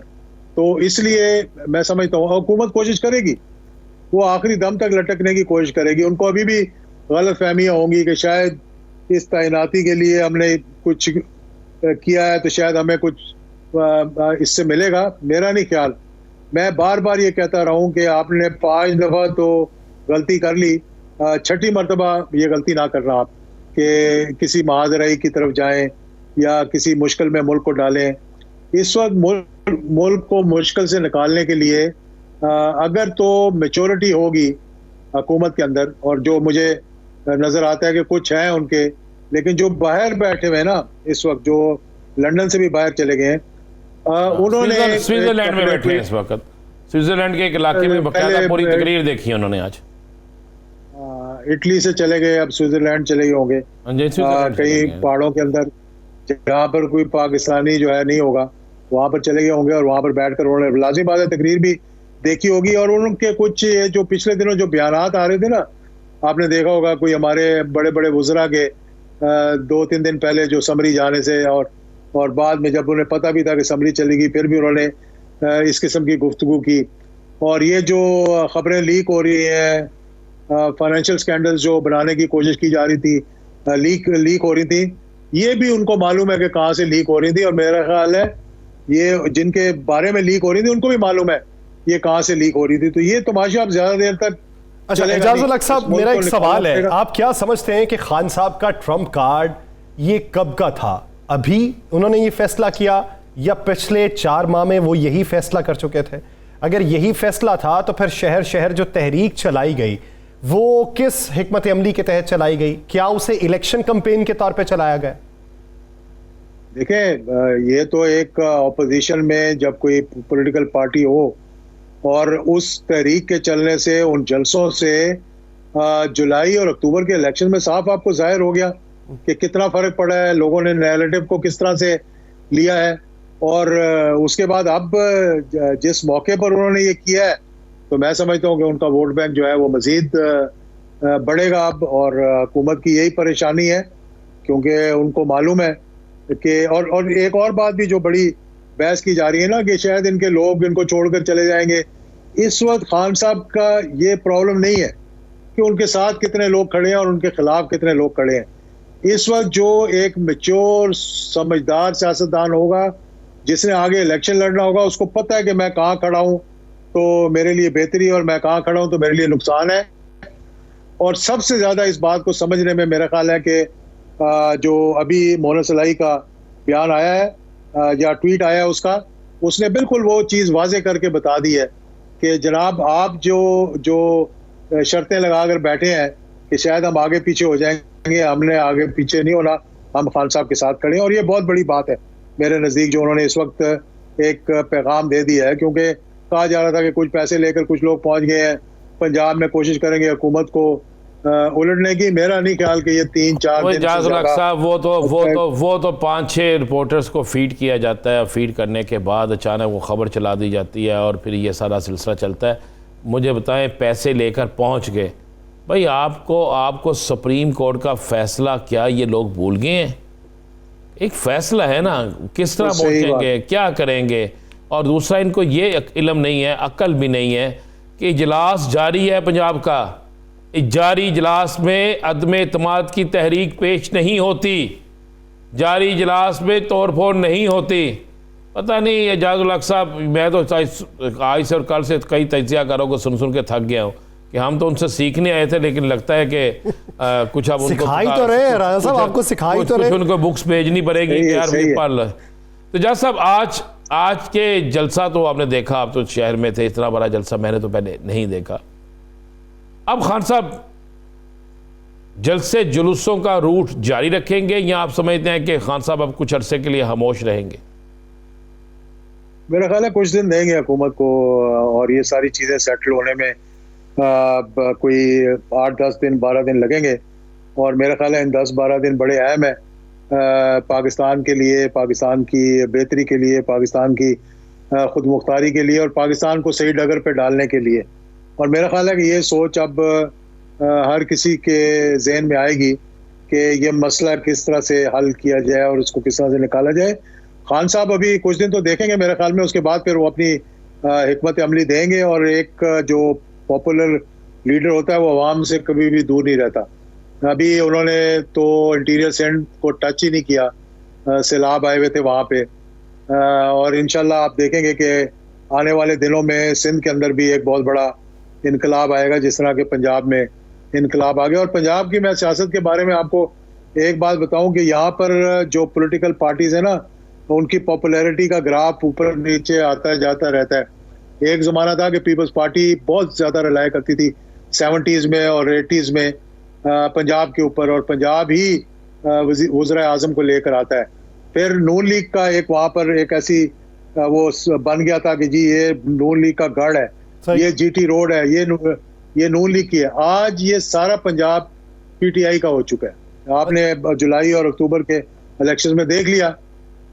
तो इसलिए मैं समझता हूँ हुकूमत कोशिश करेगी, वो आखिरी दम तक लटकने की कोशिश करेगी। उनको अभी भी गलत फहमियाँ होंगी कि शायद इस तैनाती के लिए हमने कुछ किया है तो शायद हमें कुछ इससे मिलेगा। मेरा नहीं ख्याल, मैं बार बार ये कहता रहा हूं कि आपने 5 दफा तो गलती कर ली, छठी मर्तबा ये गलती ना करना आप कि किसी महाजराई की तरफ जाएं या किसी मुश्किल में मुल्क को डालें। इस वक्त मुल्क को मुश्किल से निकालने के लिए अगर तो मैच्योरिटी होगी हुकूमत के अंदर, और जो मुझे नजर आता है कि कुछ हैं उनके, लेकिन जो बाहर बैठे हुए हैं ना इस वक्त, जो लंदन से भी बाहर चले गए हैं, उन्होंने स्विट्जरलैंड में बैठे हैं इस वक्त। स्विट्जरलैंड के एक इलाके में बकायदा पूरी तकरीर देखी है उन्होंने आज। इटली से चले गए, अब स्विट्जरलैंड चले गए होंगे, कहीं पहाड़ों के अंदर जहाँ पर कोई पाकिस्तानी जो है नहीं होगा वहां पर चले गए होंगे, और वहां पर बैठकर उन्होंने लाजिम बात है तकरीर भी देखी होगी। और उनके कुछ जो पिछले दिनों जो बयानात आ रहे थे ना, आपने देखा होगा कोई हमारे बड़े बड़े वुज़रा के 2-3 दिन पहले जो समरी जाने से और बाद में जब उन्हें पता भी था कि समरी चली गई, फिर भी उन्होंने इस किस्म की गुफ्तगू की। और ये जो खबरें लीक हो रही हैं, फाइनेंशियल स्कैंडल्स जो बनाने की कोशिश की जा रही थी, लीक हो रही थी, ये भी उनको मालूम है कि कहाँ से लीक हो रही थी। और मेरा ख्याल है ये जिनके बारे में लीक हो रही थी उनको भी मालूम है ये कहाँ से लीक हो रही थी। तो ये तमाशा अब ज्यादा देर तक अच्छा, एजाजुल हक साहब, मेरा एक सवाल है, आप क्या समझते हैं कि खान साहब का ट्रम्प कार्ड ये कब का था? अभी उन्होंने ये फैसला किया या पिछले 4 माह में वो यही फैसला कर चुके थे? अगर यही फैसला था तो फिर शहर शहर जो तहरीक चलाई गई वो किस हिकमत अमली के तहत चलाई गई? क्या उसे इलेक्शन कैंपेन के तौर पे चलाया गया? देखें, ये तो एक ऑपोजिशन में जब कोई पॉलिटिकल पार्टी हो और उस तहरीक के चलने से, उन जलसों से जुलाई और अक्टूबर के इलेक्शन में साफ आपको जाहिर हो गया कि कितना फर्क पड़ा है, लोगों ने नैरेटिव को किस तरह से लिया है। और उसके बाद अब जिस मौके पर उन्होंने ये किया है, तो मैं समझता हूँ कि उनका वोट बैंक जो है वो मजीद बढ़ेगा अब। और हुकूमत की यही परेशानी है क्योंकि उनको मालूम है कि और एक और बात भी जो बड़ी बहस की जा रही है ना कि शायद इनके लोग इनको छोड़कर चले जाएंगे। इस वक्त खान साहब का ये प्रॉब्लम नहीं है कि उनके साथ कितने लोग खड़े हैं और उनके खिलाफ कितने लोग खड़े हैं। इस वक्त जो एक मैच्योर समझदार सियासतदान होगा जिसने आगे इलेक्शन लड़ना होगा, उसको पता है कि मैं कहाँ खड़ा हूँ तो मेरे लिए बेहतरी और मैं कहाँ खड़ा हूँ तो मेरे लिए नुकसान है। और सबसे ज्यादा इस बात को समझने में मेरा ख्याल है कि जो अभी मोहम्मद सलाई का बयान आया है या ट्वीट आया है उसका, उसने बिल्कुल वो चीज़ वाजे करके बता दी है कि जनाब आप जो शर्तें लगा कर बैठे हैं कि शायद हम आगे पीछे हो जाएंगे, हमने आगे पीछे नहीं होना, हम खान साहब के साथ खड़े हैं। और ये बहुत बड़ी बात है मेरे नज़दीक जो उन्होंने इस वक्त एक पैगाम दे दिया है, क्योंकि कहा जा रहा था कि कुछ पैसे लेकर कुछ लोग पहुंच गए हैं पंजाब में, कोशिश करेंगे हुकूमत को उलटने की। मेरा नहीं ख्याल कि ये 3-4 दिन साहब वो तो 5-6 रिपोर्टर्स को फीड किया जाता है, फीड करने के बाद अचानक वो खबर चला दी जाती है और फिर ये सारा सिलसिला चलता है। मुझे बताएं, पैसे लेकर पहुंच गए भाई, आपको सुप्रीम कोर्ट का फैसला क्या ये लोग भूल गए हैं? एक फैसला है ना, किस तरह पहुंचेंगे, क्या करेंगे? और दूसरा, इनको ये इल्म नहीं है, अक्ल भी नहीं है कि इजलास जारी है पंजाब का, जारी इजलास में अदम एतमाद की तहरीक पेश नहीं होती, जारी इजलास में तोड़ फोड़ नहीं होती। पता नहीं एजाजुल हक साहब, मैं तो आज से और कल से कई तजिया करोगे सुन के थक गया हूँ कि हम तो उनसे सीखने आए थे, लेकिन लगता है कि कुछ अब उनको सिखाई तो रहे राजा साहब, आपको सिखाई तो रहे, उनको बुक्स भेजनी पड़ेगी कि यार पढ़ लो। तो जज साहब, आज के जलसा तो आपने देखा, आप तो शहर में थे, इतना बड़ा जलसा मैंने तो पहले नहीं देखा। अब खान साहब जलसे जुलूसों का रूट जारी रखेंगे या आप समझते हैं कि खान साहब अब कुछ अरसे के लिए खामोश रहेंगे? मेरा ख्याल है कुछ दिन देंगे हुकूमत को और ये सारी चीजें सेटल होने में कोई 8-10 दिन 12 दिन लगेंगे। और मेरा ख्याल है इन 10-12 दिन बड़े अहम है पाकिस्तान के लिए, पाकिस्तान की बेहतरी के लिए, पाकिस्तान की खुद मुख्तारी के लिए और पाकिस्तान को सही डगर पे डालने के लिए। और मेरा ख्याल है कि ये सोच अब हर किसी के जहन में आएगी कि ये मसला किस तरह से हल किया जाए और उसको किस तरह से निकाला जाए। खान साहब अभी कुछ दिन तो देखेंगे मेरे ख्याल में, उसके बाद फिर वो अपनी हिकमत अमली देंगे। और एक जो पॉपुलर लीडर होता है वो अवाम से कभी भी दूर नहीं रहता। अभी उन्होंने तो इंटीरियर सेंड को टच ही नहीं किया, सैलाब आए हुए थे वहाँ पे। और इंशाल्लाह आप देखेंगे कि आने वाले दिनों में सिंध के अंदर भी एक बहुत बड़ा इनकलाब आएगा, जिस तरह के पंजाब में इनकलाब आ गया। और पंजाब की मैं सियासत के बारे में आपको एक बात बताऊं कि यहाँ पर जो पॉलिटिकल पार्टीज है ना, उनकी पॉपुलैरिटी का ग्राफ ऊपर नीचे आता जाता रहता है। एक ज़माना था कि पीपल्स पार्टी बहुत ज़्यादा रिलाय करती थी 70s में और 80s में पंजाब के ऊपर, और पंजाब ही वज़ीर आज़म को लेकर आता है। फिर नून लीग का एक वहाँ पर एक ऐसी वो बन गया था कि जी ये नून लीग का गढ़ है, ये जीटी रोड है, ये नून लीग की है। आज ये सारा पंजाब पीटीआई का हो चुका है। आपने जुलाई और अक्टूबर के इलेक्शन में देख लिया,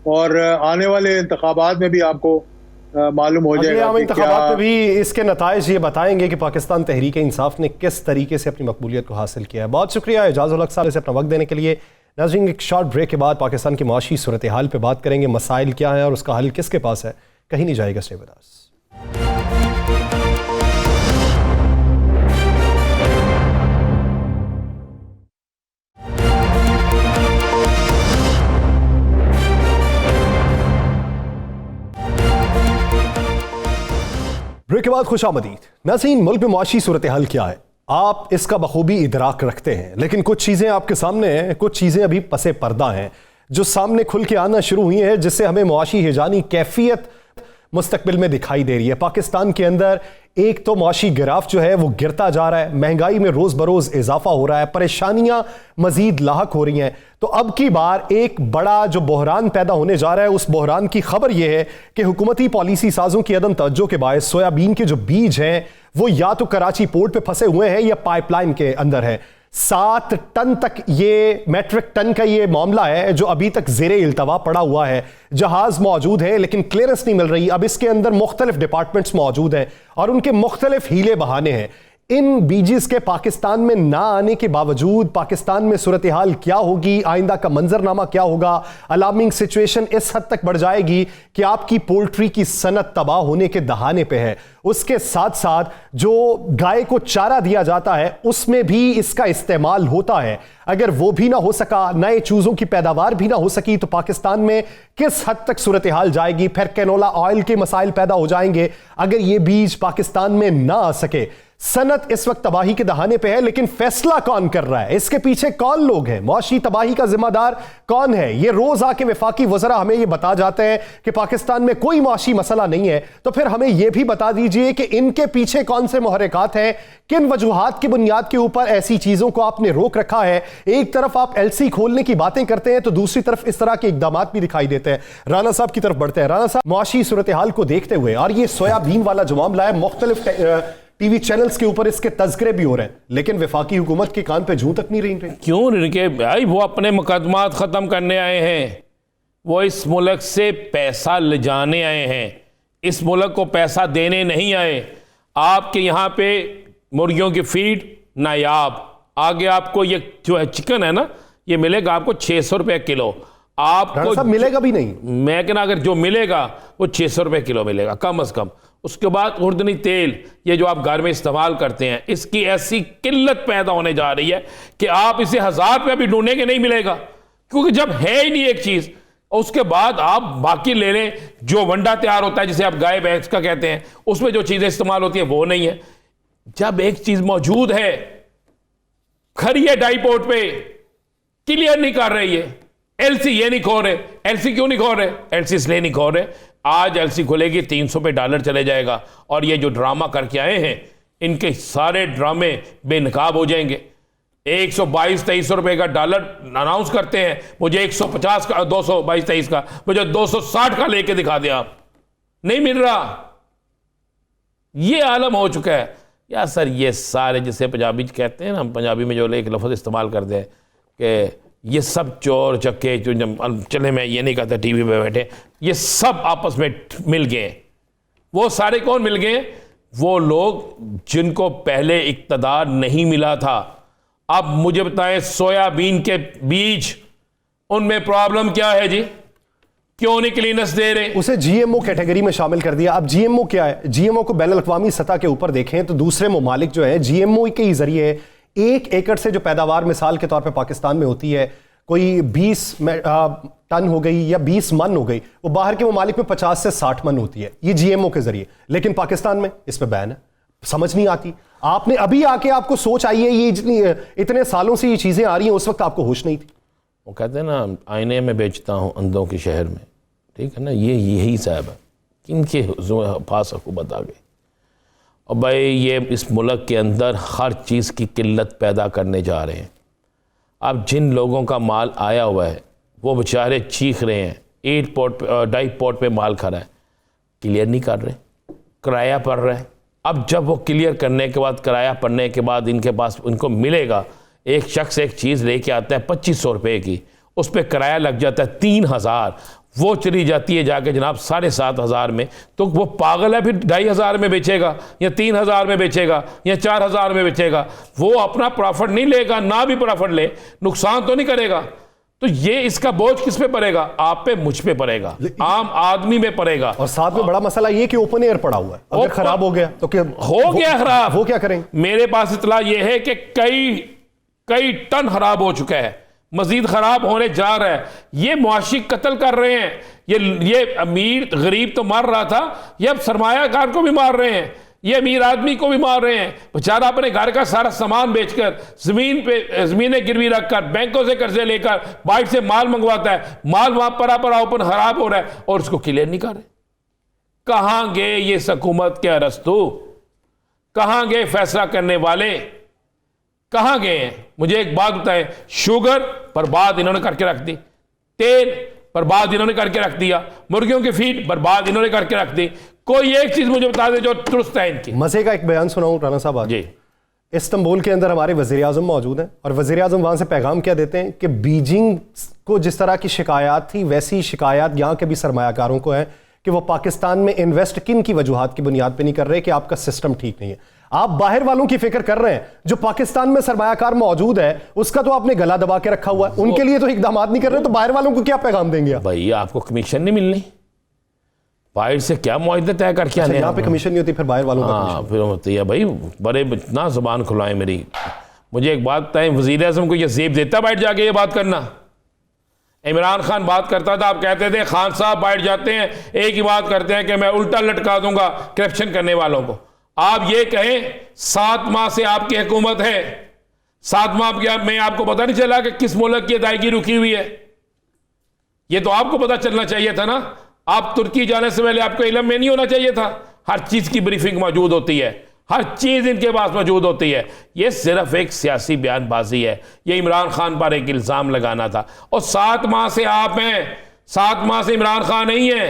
और आने वाले इंतखाबात में भी आपको मालूम हो जाएगा कि इंतखाबात में भी इसके नताइज ये बताएंगे कि पाकिस्तान तहरीक इंसाफ ने किस तरीके से अपनी मकबूलियत को हासिल किया है। बहुत शुक्रिया एजाज़ुल हक साहब से अपना वक्त देने के लिए। नाज़रीन, एक शॉर्ट ब्रेक के बाद पाकिस्तान की माशी सूरत हाल पर बात करेंगे, मसाइल क्या है और उसका हल किसके पास है। कहीं नहीं जाएगा, स्टे विद अस। ब्रेक के बाद खुशामदीद। नाज़रीन, मुल्क में मुआशी सूरत हाल क्या है आप इसका बखूबी इदराक रखते हैं, लेकिन कुछ चीज़ें आपके सामने हैं, कुछ चीज़ें अभी पसे पर्दा हैं जो सामने खुल के आना शुरू हुई हैं, जिससे हमें मुआशी हिजानी कैफियत मुस्तकबिल में दिखाई दे रही है। पाकिस्तान के अंदर एक तो मुआशी गिराफ जो है वो गिरता जा रहा है, महंगाई में रोज़ बरोज़ इजाफा हो रहा है, परेशानियां मजीद लाहक हो रही हैं। तो अब की बार एक बड़ा जो बहरान पैदा होने जा रहा है, उस बहरान की खबर यह है कि हुकूमती पॉलिसी साजों की अदम तवज्जो के बायस सोयाबीन के जो बीज हैं वो या तो कराची पोर्ट पे फंसे हुए हैं या पाइपलाइन के अंदर है। 7 टन तक ये मैट्रिक टन का ये मामला है जो अभी तक ज़ेरे इल्तवा पड़ा हुआ है। जहाज मौजूद है लेकिन क्लियरेंस नहीं मिल रही। अब इसके अंदर मुख्तलिफ डिपार्टमेंट्स मौजूद हैं और उनके मुख्तलिफ हीले बहाने हैं। इन बीजेस के पाकिस्तान में ना आने के बावजूद पाकिस्तान में सूरत हाल क्या होगी, आइंदा का मंजरनामा क्या होगा। अलार्मिंग सिचुएशन इस हद तक बढ़ जाएगी कि आपकी पोल्ट्री की सनत तबाह होने के दहाने पे है। उसके साथ साथ जो गाय को चारा दिया जाता है उसमें भी इसका इस्तेमाल होता है। अगर वो भी ना हो सका, नए चूजों की पैदावार भी ना हो सकी, तो पाकिस्तान में किस हद तक सूरत हाल जाएगी। फिर कैनोला ऑयल के मसाइल पैदा हो जाएंगे अगर ये बीज पाकिस्तान में ना आ सके। सनत इस वक्त तबाही के दहाने पे है, लेकिन फैसला कौन कर रहा है, इसके पीछे कौन लोग हैं, मुआशी तबाही का जिम्मेदार कौन है। ये रोज आके वफाकी वज़रा हमें ये बता जाते हैं कि पाकिस्तान में कोई मुआशी मसला नहीं है, तो फिर हमें यह भी बता दीजिए कि इनके पीछे कौन से मुहर्रिकात हैं, किन वजूहात की बुनियाद के ऊपर ऐसी चीजों को आपने रोक रखा है। एक तरफ आप एलसी खोलने की बातें करते हैं तो दूसरी तरफ इस तरह के इकदाम भी दिखाई देते हैं। राना साहब की तरफ बढ़ते हैं। राना साहब, मुआशी सूरत हाल को देखते हुए और ये सोयाबीन वाला जो मामला है, मुख्तलिफ टीवी चैनल्स के ऊपर इसके तज़किरे भी हो रहे हैं, लेकिन वफाकी हुकूमत के कान पे जूं तक नहीं रही। क्यों इनके भाई, वो अपने मुकदमात ख़त्म करने आए हैं, वो इस मुल्क से पैसा ले जाने आए हैं, इस मुल्क को पैसा देने नहीं आए। आपके यहाँ पे मुर्गियों की फीड नायाब, आगे आपको ये जो है चिकन है ना, ये मिलेगा आपको 600 रुपये किलो। आपको सब मिलेगा भी नहीं, मैं कहना अगर जो मिलेगा वो 600 रुपये किलो मिलेगा कम अज़ कम। उसके बाद उर्दनी तेल, ये जो आप घर में इस्तेमाल करते हैं, इसकी ऐसी किल्लत पैदा होने जा रही है कि आप इसे 1000 रुपये भी ढूंढेंगे नहीं मिलेगा, क्योंकि जब है ही नहीं एक चीज़, उसके बाद आप बाकी ले लें। जो वंडा तैयार होता है जिसे आप गाय भैंस का कहते हैं, उसमें जो चीज़ें इस्तेमाल होती हैं वो नहीं है। जब एक चीज़ मौजूद है, खरी है डाईपोर्ट पे, क्लियर नहीं कर रही है, एलसी ये नहीं खो रहे। एलसी क्यों नहीं खो रहे? एलसी इसलिए नहीं खो रहे, आज एलसी खुलेगी $300 पे डॉलर चले जाएगा, और ये जो ड्रामा करके आए हैं इनके सारे ड्रामे बेनकाब हो जाएंगे। 122-2300 रुपए का डॉलर अनाउंस करते हैं, मुझे 150 का, 222-23 का, मुझे 260 का लेके दिखा दिया, आप नहीं मिल रहा। ये आलम हो चुका है यार सर। ये सारे जिसे पंजाबी कहते हैं ना, हम पंजाबी में जो एक लफ्ज़ इस्तेमाल करते हैं कि ये सब चोर चक्के जो, चले मैं ये नहीं कहता टीवी पे बैठे, ये सब आपस में मिल गए। वो सारे कौन मिल गए? वो लोग जिनको पहले इक्तदार नहीं मिला था। अब मुझे बताएं, सोयाबीन के बीज, उनमें प्रॉब्लम क्या है जी? क्यों नहीं क्लीनेस दे रहे? उसे जीएमओ कैटेगरी में शामिल कर दिया। अब जीएमओ क्या है? जीएमओ को बैनुल अक़वामी सतह के ऊपर देखें तो दूसरे ममालिक जो है जीएमओ के ही जरिए 1 एकड़ से जो पैदावार मिसाल के तौर पे पाकिस्तान में होती है कोई 20 टन हो गई या 20 मन हो गई, वो बाहर के ममालिक में 50 से 60 मन होती है, ये जीएमओ के जरिए। लेकिन पाकिस्तान में इस पर बैन है, समझ नहीं आती। आपने अभी आके आपको सोच आई है, ये इतने सालों से ये चीजें आ रही हैं, उस वक्त आपको होश नहीं थी। वो कहते हैं ना, आईने में बेचता हूँ अंधों के शहर में, ठीक है ना, ये यही साहब है कि इनके पास हुकूमत आ गई। और भाई ये इस मुल्क के अंदर हर चीज़ की किल्लत पैदा करने जा रहे हैं। अब जिन लोगों का माल आया हुआ है वो बेचारे चीख रहे हैं, 8 पोर्ट डाइव पोर्ट पे माल खड़ा है, क्लियर नहीं कर रहे, किराया पड़ रहा है। अब जब वो क्लियर करने के बाद, किराया पड़ने के बाद इनके पास उनको मिलेगा, एक शख्स एक चीज़ लेके आता है 2500 रुपये की, उस पर किराया लग जाता है 3000, वो चली जाती है जाके जनाब 7500 में। तो वो पागल है, फिर 2500 में बेचेगा या 3000 में बेचेगा या 4000 में बेचेगा, वो अपना प्रॉफिट नहीं लेगा, ना भी प्रॉफिट ले नुकसान तो नहीं करेगा। तो ये इसका बोझ किस पे पड़ेगा? आप पे, मुझ पे पड़ेगा, आम आदमी में पड़ेगा। और साथ में बड़ा मसला ये कि ओपन एयर पड़ा हुआ है, अगर खराब हो गया तो क्या हो गया खराब, वो क्या करेंगे? मेरे पास इतला ये है कि कई टन खराब हो चुका है, मजीद खराब होने जा रहा है। ये मुआशी कत्ल कर रहे हैं, ये अमीर गरीब तो मार रहा था, ये अब सरमायाकार को भी मार रहे हैं, ये अमीर आदमी को भी मार रहे हैं। बेचारा अपने घर का सारा सामान बेचकर, जमीनें गिरवी रखकर, बैंकों से कर्जे लेकर, बाइट से माल मंगवाता है, माल वहां परा ओपन खराब हो रहा है और उसको क्लियर नहीं कर रहे। कहां गए ये हुकूमत के अरस्तू? कहां गए फैसला करने वाले? कहां गए हैं? मुझे एक बात बताएं, शुगर बर्बाद इन्होंने करके रख दी, तेल बर्बाद इन्होंने करके रख दिया, मुर्गियों की फीड बर्बाद इन्होंने करके रख दी। कोई एक चीज मुझे बता दे जो दुरुस्त है इनकी। मजे का एक बयान सुनाऊं राना साहब आज? जी। इस्तांबुल के अंदर हमारे वज़ीर आज़म मौजूद हैं और वज़ीर आज़म वहां से पैगाम क्या देते हैं कि बीजिंग को जिस तरह की शिकायत थी, वैसी शिकायत यहाँ के भी सरमायाकारों को है कि वो पाकिस्तान में इन्वेस्ट किन की वजूहात की बुनियाद पे नहीं कर रहे, कि आपका सिस्टम ठीक नहीं है। आप बाहर वालों की फिक्र कर रहे हैं, जो पाकिस्तान में सरमायाकार मौजूद है उसका तो आपने गला दबा के रखा हुआ है, उनके लिए तो इकदाम नहीं कर रहे, तो बाहर वालों को क्या पैगाम देंगे आप? भाई आपको कमीशन नहीं मिलनी, बाहर से क्या मुआहदे तय करके आने? यहाँ पे कमीशन नहीं होती, फिर बाहर वालों का हाँ फिर होती है। भाई बड़े ना जुबान खुलाएं मेरी। मुझे एक बात बताएं, वज़ीर आज़म को ये जेब देता बैठ जाके ये बात करना? इमरान खान बात करता था, आप कहते थे खान साहब बैठ जाते हैं, एक ही बात करते हैं कि मैं उल्टा लटका दूंगा करप्शन करने वालों को। आप ये कहें 7 माह से आपकी हुकूमत है, 7 माह में आपको पता नहीं चला कि किस मुल्क की अदायगी रुकी हुई है? ये तो आपको पता चलना चाहिए था ना। आप तुर्की जाने से पहले आपको इल्म में नहीं होना चाहिए था? हर चीज की ब्रीफिंग मौजूद होती है, हर चीज इनके पास मौजूद होती है। ये सिर्फ एक सियासी बयानबाजी है, ये इमरान खान पर एक इल्जाम लगाना था। और 7 माह से आप हैं, 7 माह से इमरान खान नहीं है,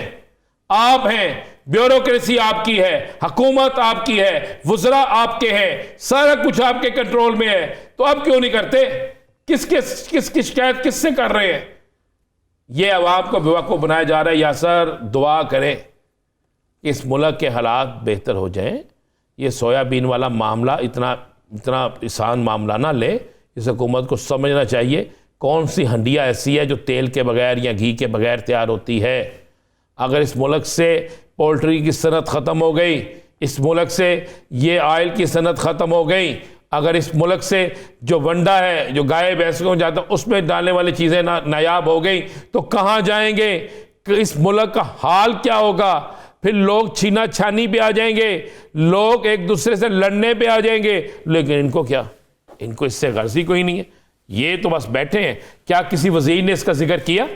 आप हैं। ब्यूरोक्रेसी आपकी है, हुकूमत आपकी है, वुज़रा आपके हैं, सारा कुछ आपके कंट्रोल में है। तो अब क्यों नहीं करते? किसकी शिकायत किससे कर रहे हैं? ये अवाम को बेवकूफ़ बनाया जा रहा है। यासर दुआ करें कि इस मुल्क के हालात बेहतर हो जाएं। ये सोयाबीन वाला मामला इतना आसान मामला ना ले। इस हुकूमत को समझना चाहिए कौन सी हंडिया ऐसी है जो तेल के बगैर या घी के बगैर तैयार होती है। अगर इस मुल्क से पोल्ट्री की सनत ख़त्म हो गई, इस मुल्क से ये ऑयल की सनत ख़त्म हो गई, अगर इस मुल्क से जो वंडा है, जो गाय भैंस को जाता है, उसमें डालने वाली चीज़ें नायाब हो गई, तो कहाँ जाएंगे? इस मुल्क का हाल क्या होगा? फिर लोग छीना छानी पे आ जाएंगे, लोग एक दूसरे से लड़ने पे आ जाएंगे। लेकिन इनको क्या, इनको इससे गर्जी कोई नहीं है। ये तो बस बैठे हैं। क्या किसी वजीर ने इसका जिक्र किया?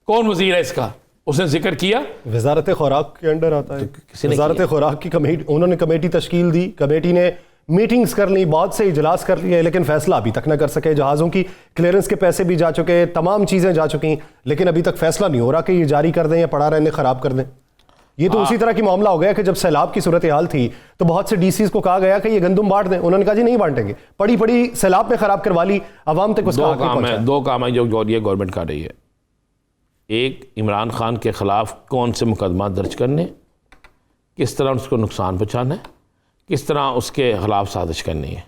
कौन वजीर है इसका? उसने जिक्र किया? वजारत खुराक के अंडर आता है। किसी ने वजारत खुराक की कमेटी, उन्होंने कमेटी तश्कील दी, कमेटी ने मीटिंग्स कर ली, बहुत से इजलास कर लिए, लेकिन फैसला अभी तक ना कर सके। जहाज़ों की क्लियरेंस के पैसे भी जा चुके, तमाम चीज़ें जा चुकी, लेकिन अभी तक फैसला नहीं हो रहा कि ये जारी कर दें या पड़ा रहने ख़राब कर दें। ये तो उसी तरह की मामला हो गया कि जब सैलाब की सूरत हाल थी तो बहुत से डीसीज को कहा गया कि ये गंदुम बांट दें, उन्होंने कहा जी नहीं बांटेंगे। पड़ी सैलाब में ख़राब करवा ली, आवाम तक उसका दो काम है जो गवर्नमेंट कर रही है। एक, इमरान खान के ख़िलाफ़ कौन से मुकदमा दर्ज करने, किस तरह उसको नुकसान पहुँचाना है, किस तरह उसके ख़िलाफ़ साजिश करनी है।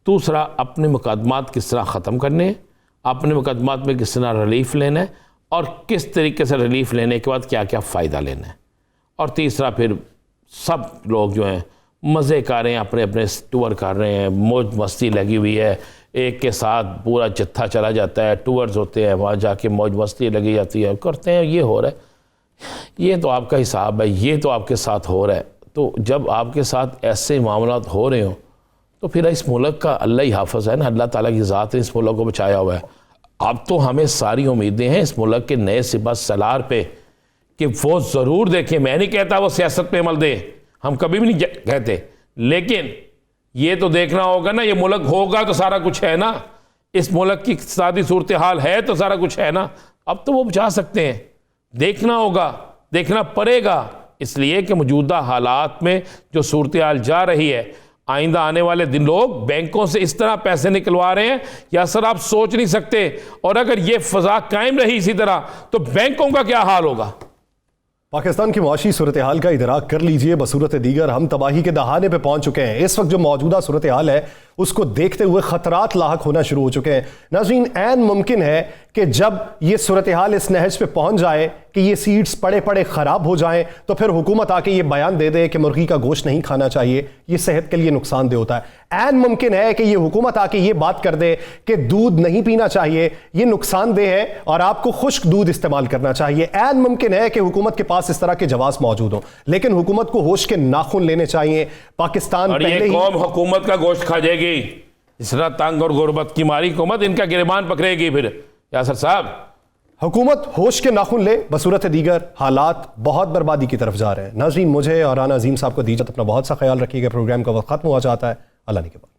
दूसरा, अपने मुकदमात किस तरह ख़त्म करने हैं, अपने मुकदमात में किस तरह रिलीफ लेना है और किस तरीके से रिलीफ लेने के बाद क्या क्या फ़ायदा लेना है। और तीसरा, फिर सब लोग जो हैं मज़े कर रहे हैं, अपने अपने टूर कर रहे हैं, मौज मस्ती लगी हुई है, एक के साथ पूरा जत्था चला जाता है, टूर्स होते हैं, वहाँ जाके मौज मस्ती लगी जाती है, करते हैं, ये हो रहा है, ये तो आपका हिसाब है, ये तो आपके साथ हो रहा है। तो जब आपके साथ ऐसे मामलात हो रहे हो तो फिर इस मुल्क का अल्लाह ही हाफ़िज़ है ना, अल्लाह ताला की ज़ात ने इस मुल्क को बचाया हुआ है। अब तो हमें सारी उम्मीदें हैं इस मुल्क के नए सिपा सलार पे कि वो ज़रूर देखें। मैं नहीं कहता वो सियासत पे अमल दे, हम कभी भी नहीं कहते, लेकिन ये तो देखना होगा ना, ये मुल्क होगा तो सारा कुछ है ना, इस मुल्क की इक़्तिसादी सूरत हाल है तो सारा कुछ है ना। अब तो वो बचा सकते हैं, देखना होगा, देखना पड़ेगा, इसलिए कि मौजूदा हालात में जो सूरत हाल जा रही है, आइंदा आने वाले दिन लोग बैंकों से इस तरह पैसे निकलवा रहे हैं या सर आप सोच नहीं सकते। और अगर ये फ़ज़ा कायम रही इसी तरह तो बैंकों का क्या हाल होगा। पाकिस्तान की मुआशी सूरत हाल का इदराक कर लीजिए, बसूरत दीगर हम तबाही के दहाने पे पहुंच चुके हैं। इस वक्त जो मौजूदा सूरत हाल है उसको देखते हुए खतरात लाहक होना शुरू हो चुके हैं। नाज़रीन, ऐन मुमकिन है कि जब ये सूरत हाल इस नहज पे पहुंच जाए कि ये सीड्स पड़े पड़े ख़राब हो जाएं तो फिर हुकूमत आके ये बयान दे दे कि मुर्गी का गोश्त नहीं खाना चाहिए, ये सेहत के लिए नुकसानदेह होता है। ऐन मुमकिन है कि ये हुकूमत आके ये बात कर दे कि दूध नहीं पीना चाहिए, ये नुकसानदेह है और आपको खुश्क दूध इस्तेमाल करना चाहिए। ऐन मुमकिन है कि हुकूमत के पास इस तरह के जवाब मौजूद हो, लेकिन हुकूमत को होश के नाखून लेने चाहिए। पाकिस्तान और पहले ये ही कौम हुकूमत का गोश्त खा जाएगी, इस तरह तंग और गुर्बत की मारी हुकूमत इनका गिरबान पकड़ेगी। फिर यासर साहब, हुकूमत होश के नाखून ले, बसूरत दीगर हालात बहुत बर्बादी की तरफ जा रहे हैं। नाज़रीन, मुझे और राना अजीम साहब को दीजिए, अपना बहुत सा ख्याल रखिएगा। प्रोग्राम का वक्त खत्म हुआ चाहता है, अल्लाह ने के बाद।